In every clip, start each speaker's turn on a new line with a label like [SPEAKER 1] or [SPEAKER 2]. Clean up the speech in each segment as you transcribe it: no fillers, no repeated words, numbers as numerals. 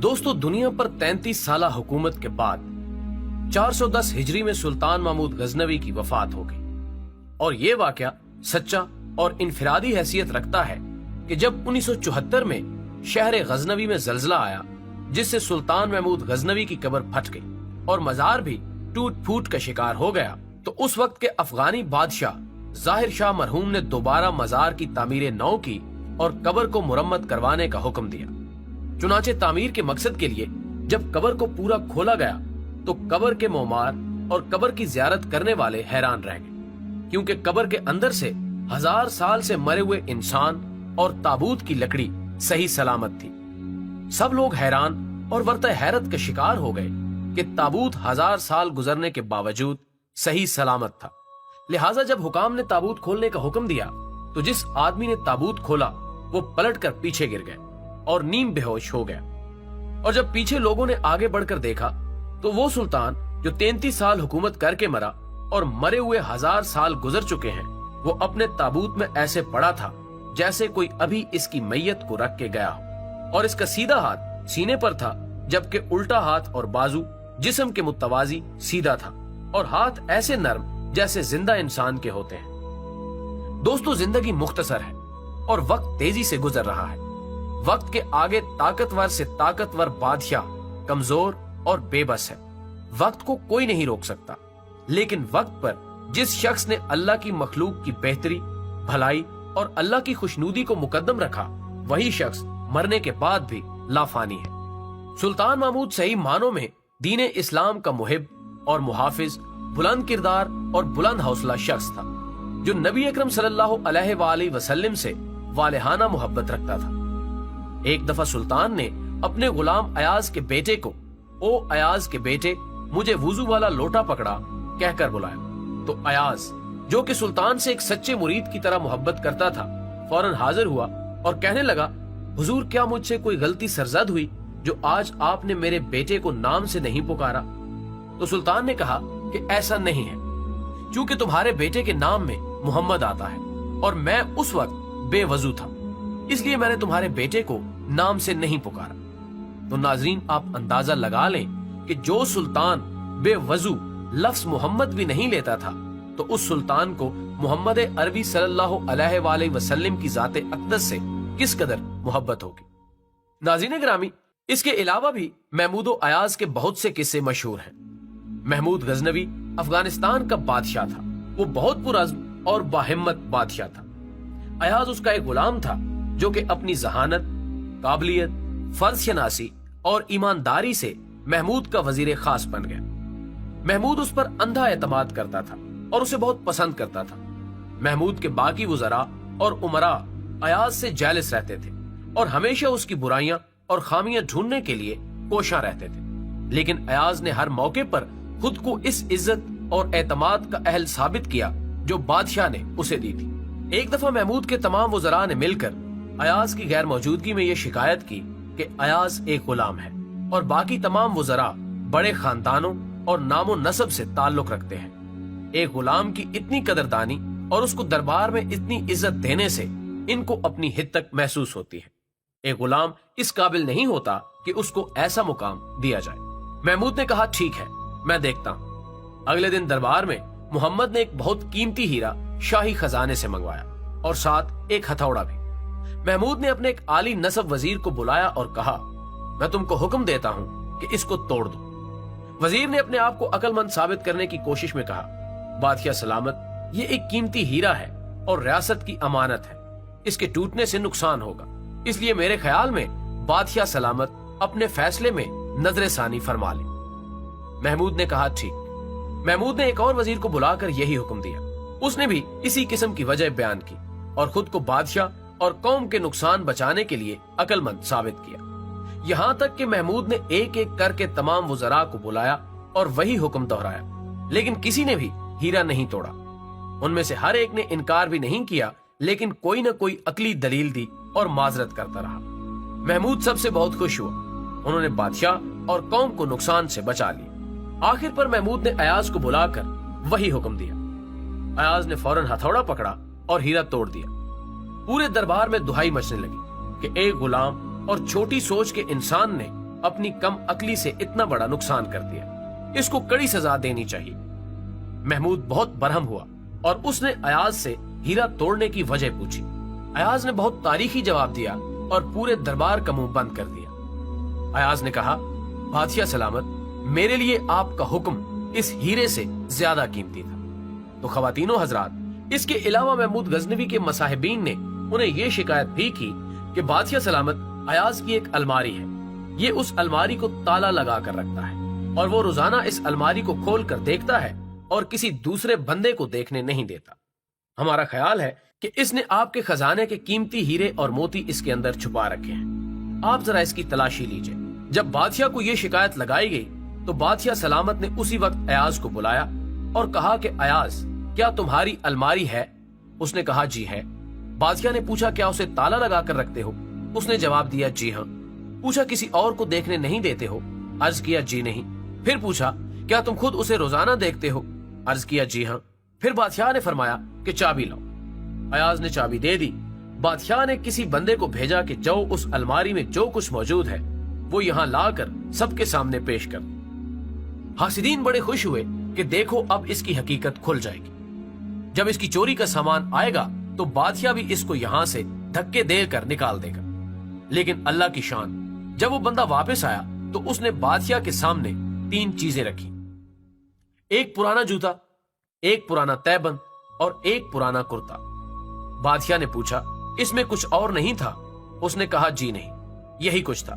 [SPEAKER 1] दोस्तों, दुनिया पर 33 साल हुकूमत के बाद 410 हिजरी में सुल्तान महमूद गजनवी की वफात हो गई। और ये वाकया सच्चा और इनफिरादी हैसियत रखता है कि जब 1974 में शहर गजनवी में जल्जला आया, जिससे सुल्तान महमूद गजनवी की कब्र फट गई और मजार भी टूट फूट का शिकार हो गया, तो उस वक्त के अफगानी बादशाह जाहिर शाह मरहूम ने दोबारा मजार की तामीर नौ की और कब्र को मुरम्मत करवाने का हुक्म दिया। चुनाचे तामीर के मकसद के लिए जब कब्र को पूरा खोला गया तो कब्र के मोमार और कब्र की जियारत करने वाले हैरान रह गए, क्योंकि कब्र के अंदर से 1000 साल से मरे हुए इंसान और ताबूत की लकड़ी सही सलामत थी। सब लोग हैरान और वर्ता हैरत का शिकार हो गए कि ताबूत 1000 साल गुजरने के बावजूद सही सलामत था। लिहाजा जब हुकाम ने ताबूत खोलने का हुक्म दिया तो जिस आदमी ने ताबूत खोला वो पलटकर पीछे गिर गए और नीम बेहोश हो गया। और जब पीछे लोगों ने आगे बढ़कर देखा तो वो सुल्तान जो 33 साल हुकूमत करके मरा और मरे हुए 1000 साल गुजर चुके हैं, वो अपने ताबूत में ऐसे पड़ा था जैसे कोई अभी इसकी मैयत को रख के गया हो। और इसका सीधा हाथ सीने पर था, जबकि उल्टा हाथ और बाजू जिस्म के मुतवाजी सीधा था और हाथ ऐसे नर्म जैसे जिंदा इंसान के होते हैं। दोस्तों, जिंदगी मुख्तसर है और वक्त तेजी से गुजर रहा है। वक्त के आगे ताकतवर से ताकतवर बादशाह कमजोर और बेबस है। वक्त को कोई नहीं रोक सकता, लेकिन वक्त पर जिस शख्स ने अल्लाह की मखलूक की बेहतरी, भलाई और अल्लाह की खुशनूदी को मुकद्दम रखा, वही शख्स मरने के बाद भी लाफानी है। सुल्तान महमूद सही मानों में दीन इस्लाम का मुहिब और मुहाफिज, बुलंद किरदार और बुलंद हौसला शख्स था, जो नबी अकरम सल्लल्लाहु अलैहि वसल्लम से वालेहाना मोहब्बत रखता था। एक दफा सुल्तान ने अपने गुलाम अयाज के बेटे को, ओ अयाज के बेटे, मुझे वुजू वाला लोटा पकड़ा कहकर बुलाया। तो अयाज, जो कि सुल्तान से एक सच्चे मुरीद की तरह मोहब्बत करता था, फौरन हाजिर हुआ और कहने लगा, हुजूर, क्या मुझसे कोई गलती सरजद हुई जो आज आपने मेरे बेटे को नाम से नहीं पुकारा? तो सुल्तान ने कहा कि ऐसा नहीं है, क्योंकि तुम्हारे बेटे के नाम में मोहम्मद आता है और मैं उस वक्त बेवजू था, इसलिए मैंने तुम्हारे बेटे को नाम से नहीं पुकारा। तो नाजरीन, आप अंदाजा लगा लें कि जो सुल्तान बेवजू लफ्ज मोहम्मद भी नहीं लेता था, तो उस सुल्तान को मोहम्मद अरबी सल्लल्लाहु अलैहि वसल्लम की जाते अक़दस से किस कदर मोहब्बत होगी। नाज़रीन ग्रामी, इसके अलावा भी महमूद अयाज के बहुत से किस्से मशहूर हैं। महमूद गजनवी अफगानिस्तान का बादशाह था। वो बहुत पुरअज़्म और बाहिम्मत बादशाह था। अयाज उसका एक गुलाम था जो कि अपनी जहानत, काबिलियत, फर्ज शनासी और ईमानदारी से महमूद का वजीर खास बन गया। महमूद उस पर अंधा एतमाद करता था और उसे बहुत पसंद करता था। महमूद के बाकी वज़रा और उमरा अयाज से जेलस रहते थे और हमेशा उसकी बुराइयां और खामियां ढूंढने के लिए कोशां रहते थे। लेकिन अयाज ने हर मौके पर खुद को इस इज्जत और एतमाद का अहल साबित किया जो बादशाह ने उसे दी थी। एक दफा महमूद के तमाम वज़रा ने मिलकर अयाज की गैर मौजूदगी में यह शिकायत की कि अयाज एक गुलाम है और बाकी तमाम वज़रा बड़े खानदानों और नामो नसब से ताल्लुक रखते हैं। एक गुलाम की इतनी कदरदानी और उसको दरबार में इतनी इज्जत देने से इनको अपनी हित तक महसूस होती है। एक गुलाम इस काबिल नहीं होता कि उसको ऐसा मुकाम दिया जाए। महमूद ने कहा, ठीक है, मैं देखता हूँ। अगले दिन दरबार में मोहम्मद ने एक बहुत कीमती हीरा शाही खजाने से मंगवाया और साथ एक हथौड़ा भी। महमूद ने अपने एक आली नसब वजीर को बुलाया और कहा, मैं तुमको हुक्म देता हूँ कि इसको तोड़ दो। वजीर ने अपने आप को अक्लमंद साबित करने की कोशिश में कहा, बादशाह सलामत, ये एक कीमती हीरा है और रियासत की अमानत है, इसके टूटने से नुकसान होगा, इसलिए मेरे ख्याल में बादशाह सलामत अपने फैसले में नजर सानी फरमा ले। महमूद ने कहा, ठीक। महमूद ने एक और वजीर को बुलाकर यही हुक्म दिया। उसने भी इसी किस्म की वजह बयान की और खुद को बादशाह और कौम के नुकसान बचाने के लिए अक्लमंद साबित किया। यहाँ तक कि महमूद ने एक एक करके तमाम वज़रा को बुलाया और वही हुक्म दोहराया, लेकिन किसी ने भी हीरा नहीं तोड़ा। उनमें से हर एक ने इनकार भी नहीं किया, लेकिन कोई न कोई अकली दलील दी और माजरत करता रहा। महमूद सबसे बहुत खुश हुआ। उन्होंने बादशाह और कौम को नुकसान से बचा लिया। आखिर पर महमूद ने अयाज को बुलाकर वही हुक्म दिया। अयाज ने फौरन हथौड़ा पकड़ा और हीरा तोड़ दिया। पूरे दरबार में दुहाई मचने लगी कि एक गुलाम और छोटी सोच के इंसान ने अपनी कम अकली से इतना बड़ा नुकसान कर दिया, इसको कड़ी सजा देनी चाहिए। महमूद बहुत बरहम हुआ और उसने अयाज से हीरा तोड़ने की वजह पूछी। अयाज ने बहुत तारीखी जवाब दिया और पूरे दरबार का मुंह बंद कर दिया। अयाज ने कहा, बादशाह सलामत, मेरे लिए आपका हुक्म इस हीरे से ज्यादा कीमती था। तो खवातीनो हजरात, इसके अलावा महमूद गजनवी के मसाहिबीन ने उन्हें ये शिकायत भी की कि बादशाह सलामत, अयाज की एक अलमारी है, ये उस अलमारी को ताला लगा कर रखता है और वो रोजाना इस अलमारी को खोल कर देखता है और किसी दूसरे बंदे को देखने नहीं देता। हमारा ख्याल है कि इसने आपके खजाने के कीमती हीरे और मोती इसके अंदर छुपा रखे हैं, आप जरा इसकी तलाशी लीजिए। जब बादशाह को यह शिकायत लगाई गई तो बादशाह सलामत ने उसी वक्त अयाज को बुलाया और कहा कि अयाज, क्या तुम्हारी अलमारी है? उसने कहा, जी है। बादशाह ने पूछा, क्या उसे ताला लगा कर रखते हो? उसने जवाब दिया, जी हाँ। पूछा, किसी और को देखने नहीं देते हो? अर्ज किया, जी नहीं। फिर पूछा, क्या तुम खुद उसे रोजाना देखते हो? अर्ज किया, जी हाँ। फिर बादशाह ने फरमाया कि चाबी लाओ। अयाज ने चाबी दे दी। बादशाह ने किसी बंदे को भेजा कि जाओ उस अलमारी में जो कुछ मौजूद है वो यहाँ लाकर सबके सामने पेश कर। हासिदीन बड़े खुश हुए कि देखो अब इसकी हकीकत खुल जाएगी। जब इसकी चोरी का सामान आएगा तो बादशाह भी इसको यहाँ से धक्के देकर निकाल देगा। लेकिन अल्लाह की शान, जब वो बंदा वापस आया तो उसने बादशाह के सामने 3 चीजें रखी, एक पुराना जूता, एक पुराना तैबंद और एक पुराना कुर्ता। बादशाह ने पूछा, इसमें कुछ और नहीं था? उसने कहा, जी नहीं, यही कुछ था।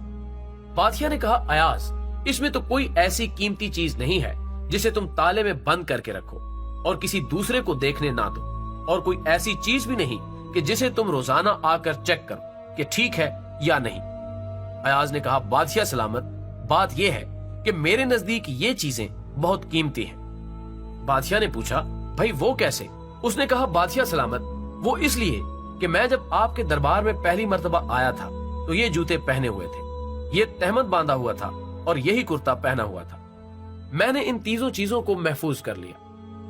[SPEAKER 1] बादशाह ने कहा, अयाज, इसमें तो कोई ऐसी कीमती चीज नहीं है जिसे तुम ताले में बंद करके रखो और किसी दूसरे को देखने ना दो, और कोई ऐसी चीज भी नहीं कि जिसे तुम रोजाना आकर चेक करो कि ठीक है या नहीं। अयाज ने कहा, बादशाह सलामत, बात यह है कि मेरे नजदीक ये चीजें बहुत कीमती हैं। बादशाह ने पूछा, भाई वो कैसे? उसने कहा, बादशाह सलामत, वो इसलिए कि मैं जब आपके दरबार में पहली मर्तबा आया था तो ये जूते पहने हुए थे, ये तहमद बांधा हुआ था और यही कुर्ता पहना हुआ था। मैंने इन तीनों चीजों को महफूज कर लिया।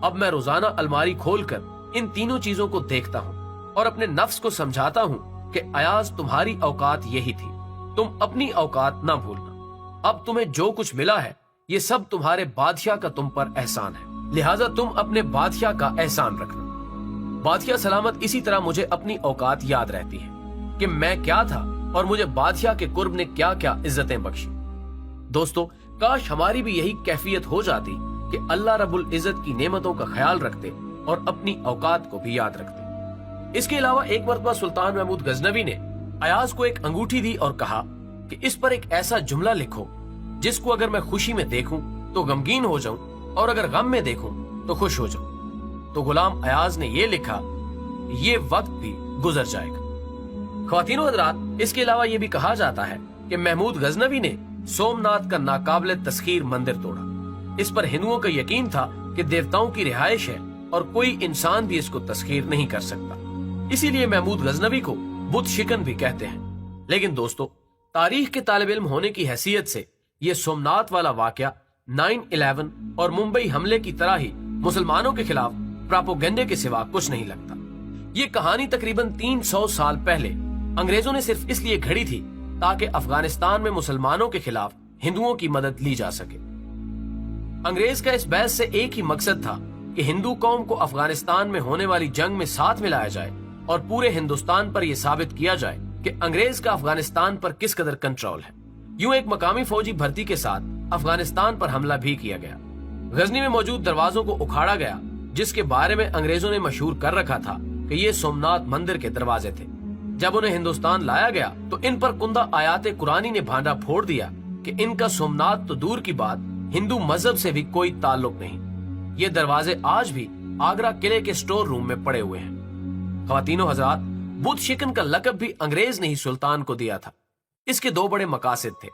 [SPEAKER 1] अब मैं रोजाना अलमारी खोलकर इन तीनों चीजों को देखता हूँ और अपने नफ्स को समझाता हूँ कि अयाज, तुम्हारी औकात यही थी, तुम अपनी औकात ना भूलना। अब तुम्हें जो कुछ मिला है ये सब तुम्हारे बादशाह का तुम पर एहसान है, लिहाजा तुम अपने बादशाह का एहसान रखना। बादशाह सलामत, इसी तरह मुझे अपनी औकात याद रहती है कि मैं क्या था और मुझे बादशाह के कुर्ब ने क्या क्या इज्जतें बख्शी। दोस्तों, काश हमारी भी यही कैफियत हो जाती कि अल्लाह रब्बुल इज्जत की नेमतों का ख्याल रखते और अपनी औकात को भी याद रखते। इसके अलावा एक मरतबा सुल्तान महमूद गजनवी ने अयाज को एक अंगूठी दी और कहा कि इस पर एक ऐसा जुमला लिखो जिसको अगर मैं खुशी में देखूं तो गमगीन हो जाऊं और अगर गम में देखूं तो खुश हो जाऊं। तो गुलाम अयाज ने ये लिखा, ये वक्त भी गुजर जाएगा। ख्वातीनो हजरात, इसके अलावा ये भी कहा जाता है कि महमूद गजनवी ने सोमनाथ का नाकाबिले तस्खीर मंदिर तोड़ा। इस पर हिंदुओं का यकीन था कि देवताओं की रिहाइश है और कोई इंसान भी इसको तस्खीर नहीं कर सकता, इसीलिए महमूद गजनवी को बुत शिकन भी कहते हैं। लेकिन दोस्तों, तारीख के तालिब इल्म होने की हैसियत से ये सोमनाथ वाला वाकया 9/11 और मुंबई हमले की तरह ही मुसलमानों के खिलाफ प्रोपेगेंडे के सिवा कुछ नहीं लगता। ये कहानी तकरीबन 300 साल पहले अंग्रेजों ने सिर्फ इसलिए घड़ी थी ताकि अफगानिस्तान में मुसलमानों के खिलाफ हिंदुओं की मदद ली जा सके। अंग्रेज का इस बहस से एक ही मकसद था कि हिंदू कौम को अफगानिस्तान में होने वाली जंग में साथ मिलाया जाए और पूरे हिंदुस्तान पर यह साबित किया जाए कि अंग्रेज का अफगानिस्तान पर किस कदर कंट्रोल है। यूं एक मकामी फौजी भर्ती के साथ अफगानिस्तान पर हमला भी किया गया। गजनी में मौजूद दरवाजों को उखाड़ा गया, जिसके बारे में अंग्रेजों ने मशहूर कर रखा था कि ये सोमनाथ मंदिर के दरवाजे थे। जब उन्हें हिंदुस्तान लाया गया तो इन पर कुंदा आयाते कुरानी ने भांडा फोड़ दिया कि इनका सोमनाथ तो दूर की बात, हिंदू मजहब से भी कोई ताल्लुक नहीं। ये दरवाजे आज भी आगरा किले के स्टोर रूम में पड़े हुए हैं। ख्वातीनो हजरात, बुत शिकन का लकब भी अंग्रेज ने ही सुल्तान को दिया था। इसके 2 बड़े मकासद थे।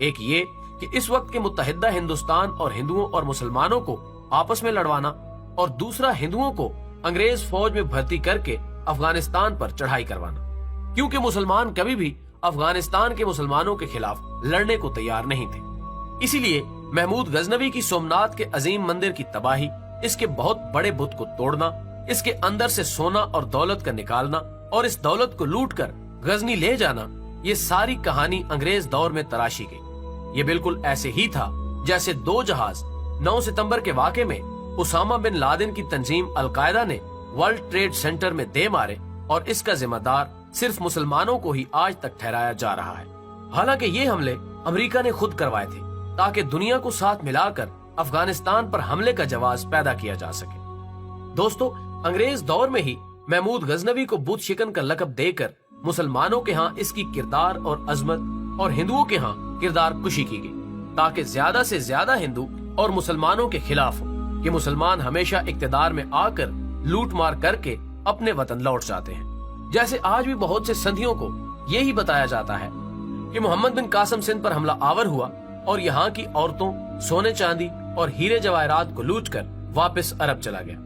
[SPEAKER 1] एक ये कि इस वक्त के मुत्तहिदा हिंदुस्तान और हिंदुओं और मुसलमानों को आपस में लड़वाना, और दूसरा हिंदुओं को अंग्रेज फौज में भर्ती करके अफगानिस्तान पर चढ़ाई करवाना, क्योंकि मुसलमान कभी भी अफगानिस्तान के मुसलमानों के खिलाफ लड़ने को तैयार नहीं थे। इसीलिए महमूद गजनवी की सोमनाथ के अजीम मंदिर की तबाही, इसके बहुत बड़े बुत को तोड़ना, इसके अंदर से सोना और दौलत का निकालना और इस दौलत को लूट कर गजनी ले जाना, ये सारी कहानी अंग्रेज दौर में तराशी गई। یہ بالکل ایسے ہی تھا جیسے 2 جہاز 9 ستمبر کے واقعے میں اسامہ بن لادن کی تنظیم القاعدہ نے ورلڈ ٹریڈ سینٹر میں دے مارے، اور اس کا ذمہ دار صرف مسلمانوں کو ہی آج تک ٹھہرایا جا رہا ہے، حالانکہ یہ حملے امریکہ نے خود کروائے تھے تاکہ دنیا کو ساتھ ملا کر افغانستان پر حملے کا جواز پیدا کیا جا سکے۔ دوستو، انگریز دور میں ہی محمود غزنوی کو بت شکن کا لقب دے کر مسلمانوں کے ہاں اس کی کردار اور عظمت اور ہندوؤں کے ہاں کردار کشی کی گئی تاکہ زیادہ سے زیادہ ہندو اور مسلمانوں کے خلاف ہو۔ یہ مسلمان ہمیشہ اقتدار میں آ کر لوٹ مار کر کے اپنے وطن لوٹ جاتے ہیں، جیسے آج بھی بہت سے سندھیوں کو یہی بتایا جاتا ہے کہ محمد بن قاسم سندھ پر حملہ آور ہوا اور یہاں کی عورتوں، سونے چاندی اور ہیرے جواہرات کو لوٹ کر واپس عرب چلا گیا۔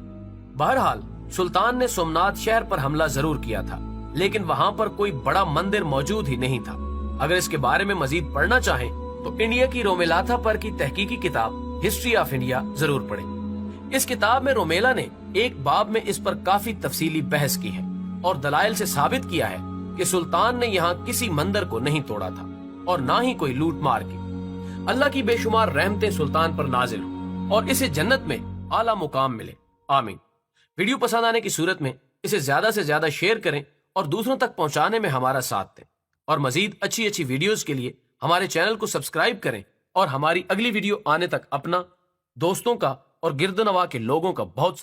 [SPEAKER 1] بہرحال سلطان نے سومناتھ شہر پر حملہ ضرور کیا تھا، لیکن وہاں پر کوئی بڑا مندر موجود ہی نہیں تھا۔ اگر اس کے بارے میں مزید پڑھنا چاہیں تو انڈیا کی رومیلا پر کی تحقیقی کتاب ہسٹری آف انڈیا ضرور پڑھیں۔ اس کتاب میں رومیلا نے ایک باب میں اس پر کافی تفصیلی بحث کی ہے اور دلائل سے ثابت کیا ہے کہ سلطان نے یہاں کسی مندر کو نہیں توڑا تھا اور نہ ہی کوئی لوٹ مار کی۔ اللہ کی بے شمار رحمتیں سلطان پر نازل ہوں اور اسے جنت میں اعلیٰ مقام ملے، آمین۔ ویڈیو پسند آنے کی صورت میں اسے زیادہ سے زیادہ شیئر کریں اور دوسروں تک پہنچانے میں ہمارا ساتھ دیں، اور مزید اچھی ویڈیوز کے لیے ہمارے چینل کو سبسکرائب کریں، اور ہماری اگلی ویڈیو آنے تک اپنا، دوستوں کا اور گرد و نواح کے لوگوں کا بہت